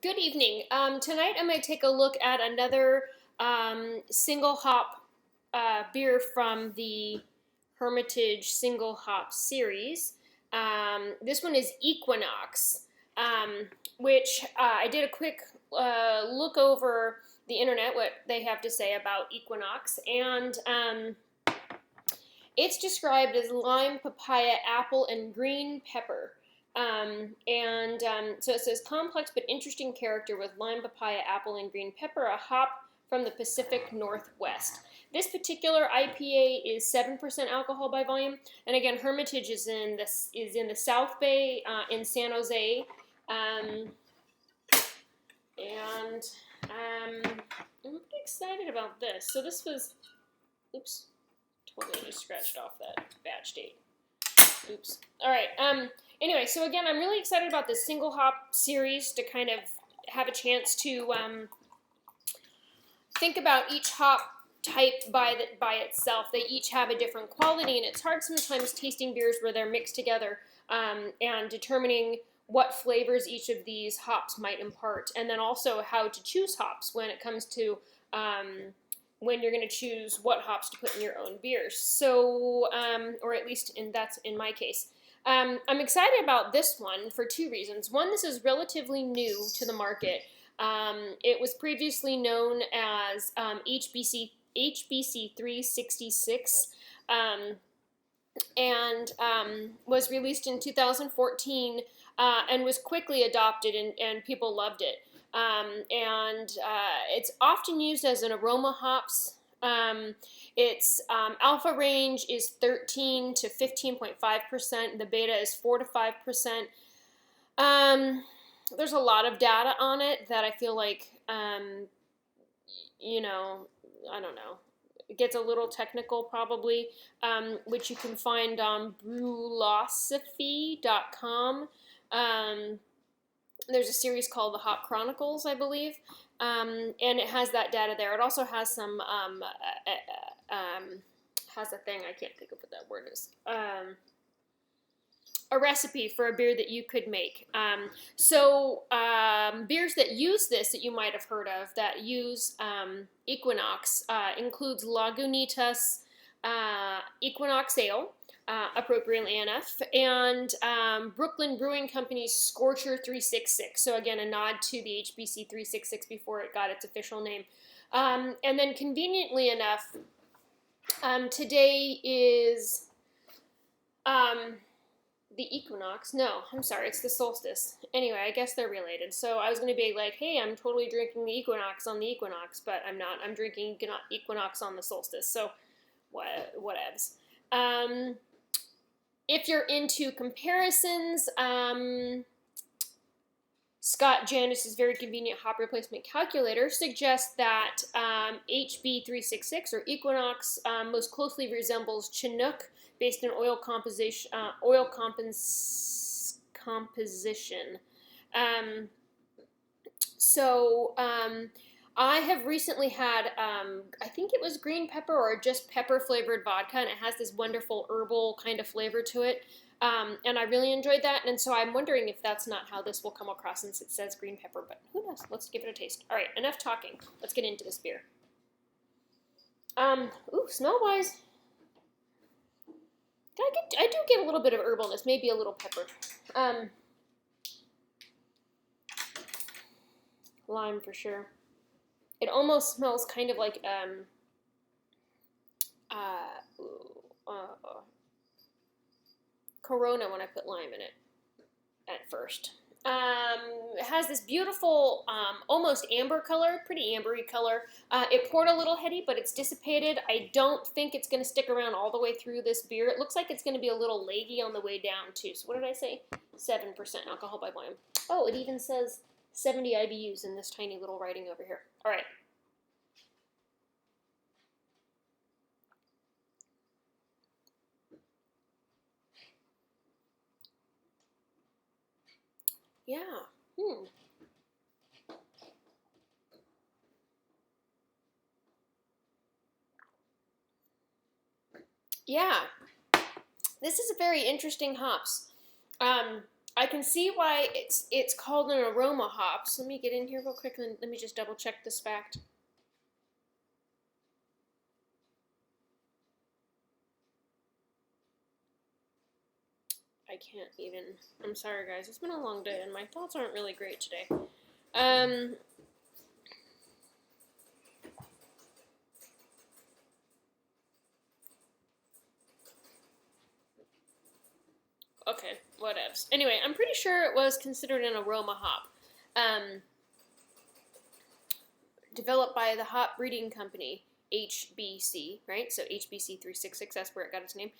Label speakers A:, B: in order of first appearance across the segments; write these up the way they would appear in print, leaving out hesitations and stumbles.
A: Good evening. Tonight I'm going to take a look at another single hop beer from the Hermitage single hop series. This one is Equinox, which I did a quick look over the internet, what they have to say about Equinox, and it's described as lime, papaya, apple, and green pepper. So it says complex but interesting character with lime, papaya, apple, and green pepper, a hop from the Pacific Northwest. This particular IPA is 7% alcohol by volume, and again, Hermitage is in the South Bay in San Jose, um, and I'm pretty excited about this. So this was, oops, totally just scratched off that batch date. Oops. All right. Anyway, so again, I'm really excited about this single hop series to kind of have a chance to think about each hop type by itself. They each have a different quality, and it's hard sometimes tasting beers where they're mixed together and determining what flavors each of these hops might impart, and then also how to choose hops when it comes to when you're going to choose what hops to put in your own beers. So, or at least that's in my case. I'm excited about this one for two reasons. One, this is relatively new to the market. It was previously known as HBC 366 and was released in 2014 and was quickly adopted, and people loved it. It's often used as an aroma hops. Its alpha range is 13 to 15.5%. The beta is 4 to 5%. There's a lot of data on it that I feel like, you know, I don't know. It gets a little technical probably, which you can find on brewlosophy.com. There's a series called The Hop Chronicles, I believe, and it has that data there. It also has some, has a thing, I can't think of what that word is. A recipe for a beer that you could make. Beers that use this that you might have heard of that use Equinox includes Lagunitas Equinox Ale, appropriately enough, and Brooklyn Brewing Company's Scorcher 366. So again, a nod to the HBC 366 before it got its official name. And then conveniently enough, today is the equinox. No, I'm sorry, it's the solstice. Anyway, I guess they're related. So I was going to be like, hey, I'm totally drinking the equinox on the equinox, but I'm not. I'm drinking equinox on the solstice. So whatevs. If you're into comparisons, Scott Janis's very convenient hop replacement calculator suggests that HB366 or Equinox most closely resembles Chinook based in oil composition. I have recently had, I think it was green pepper or just pepper flavored vodka, and it has this wonderful herbal kind of flavor to it. And I really enjoyed that, and so I'm wondering if that's not how this will come across since it says green pepper, but who knows? Let's give it a taste. All right, enough talking. Let's get into this beer. Smell-wise, I do get a little bit of herbalness, maybe a little pepper. Lime for sure. It almost smells kind of like Corona when I put lime in it at first. It has this beautiful, almost amber color, pretty ambery color. It poured a little heady, but it's dissipated. I don't think it's going to stick around all the way through this beer. It looks like it's going to be a little leggy on the way down, too. So what did I say? 7% alcohol by volume. Oh, it even says 70 IBUs in this tiny little writing over here. All right. Yeah. Yeah. This is a very interesting hops. I can see why it's called an aroma hop. So let me get in here real quick and let me just double check this fact. I can't even. I'm sorry, guys. It's been a long day, and my thoughts aren't really great today. Okay, whatevs. Anyway, I'm pretty sure it was considered an aroma hop. Developed by the hop breeding company, HBC, right? So HBC 366, that's where it got its name.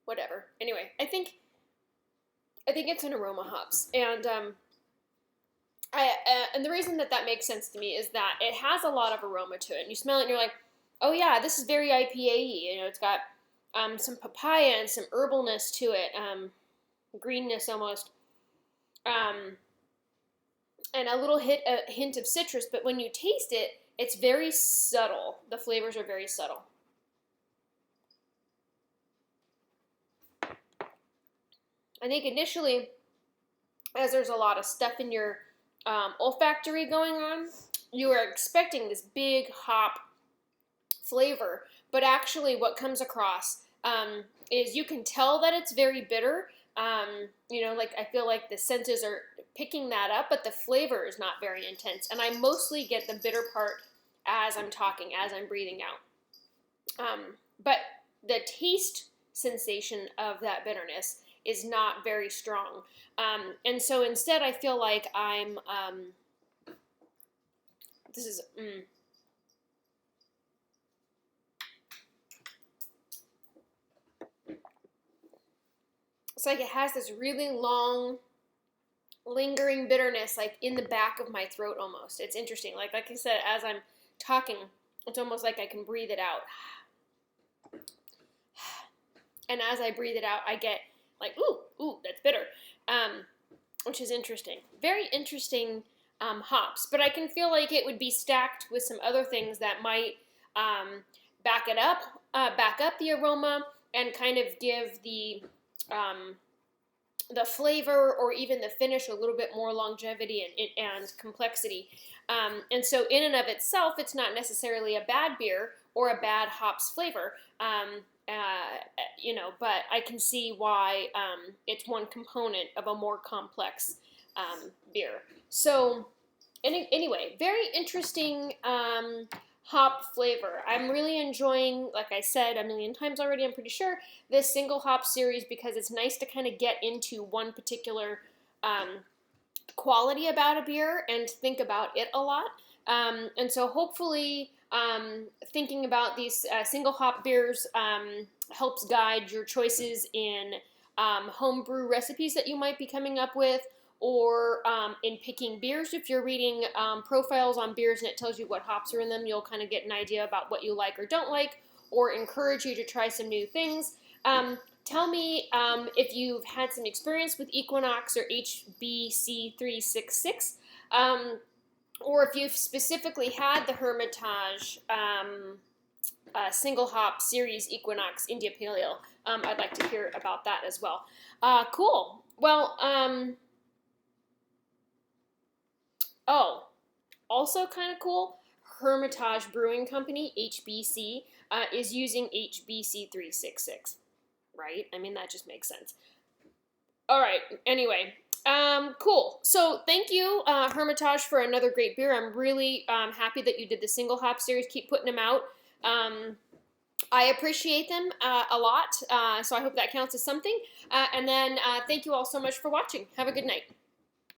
A: Whatever. Anyway, I think it's an aroma hops, and and the reason that makes sense to me is that it has a lot of aroma to it, and you smell it, and you're like, oh yeah, this is very IPA-y. You know, it's got some papaya and some herbalness to it, greenness almost, and a little hint of citrus. But when you taste it, it's very subtle. The flavors are very subtle. I think initially, as there's a lot of stuff in your olfactory going on, you are expecting this big hop flavor, but actually what comes across is you can tell that it's very bitter. You know, like I feel like the senses are picking that up, but the flavor is not very intense. And I mostly get the bitter part as I'm talking, as I'm breathing out. But the taste sensation of that bitterness is not very strong. And so instead I feel like I'm, it's like it has this really long, lingering bitterness, like in the back of my throat almost. It's interesting. Like I said, as I'm talking, it's almost like I can breathe it out. And as I breathe it out, I get like, ooh, that's bitter, which is interesting. Very interesting hops, but I can feel like it would be stacked with some other things that might back up the aroma and kind of give the flavor or even the finish a little bit more longevity and complexity. And so in and of itself, it's not necessarily a bad beer or a bad hops flavor. You know, but I can see why it's one component of a more complex beer. So anyway, very interesting hop flavor. I'm really enjoying, like I said a million times already, I'm pretty sure, this single hop series because it's nice to kind of get into one particular quality about a beer and think about it a lot. And so hopefully thinking about these single hop beers helps guide your choices in homebrew recipes that you might be coming up with, or in picking beers. If you're reading profiles on beers and it tells you what hops are in them, you'll kind of get an idea about what you like or don't like, or encourage you to try some new things. Tell me if you've had some experience with Equinox or HBC366, or if you've specifically had the Hermitage single hop series Equinox India Pale Ale. I'd like to hear about that as well. Cool. Well, also kind of cool, Hermitage Brewing Company, HBC, is using HBC366, right? I mean, that just makes sense. All right, anyway, cool. So thank you, Hermitage, for another great beer. I'm really happy that you did the single hop series. Keep putting them out. I appreciate them a lot, so I hope that counts as something. And then thank you all so much for watching. Have a good night.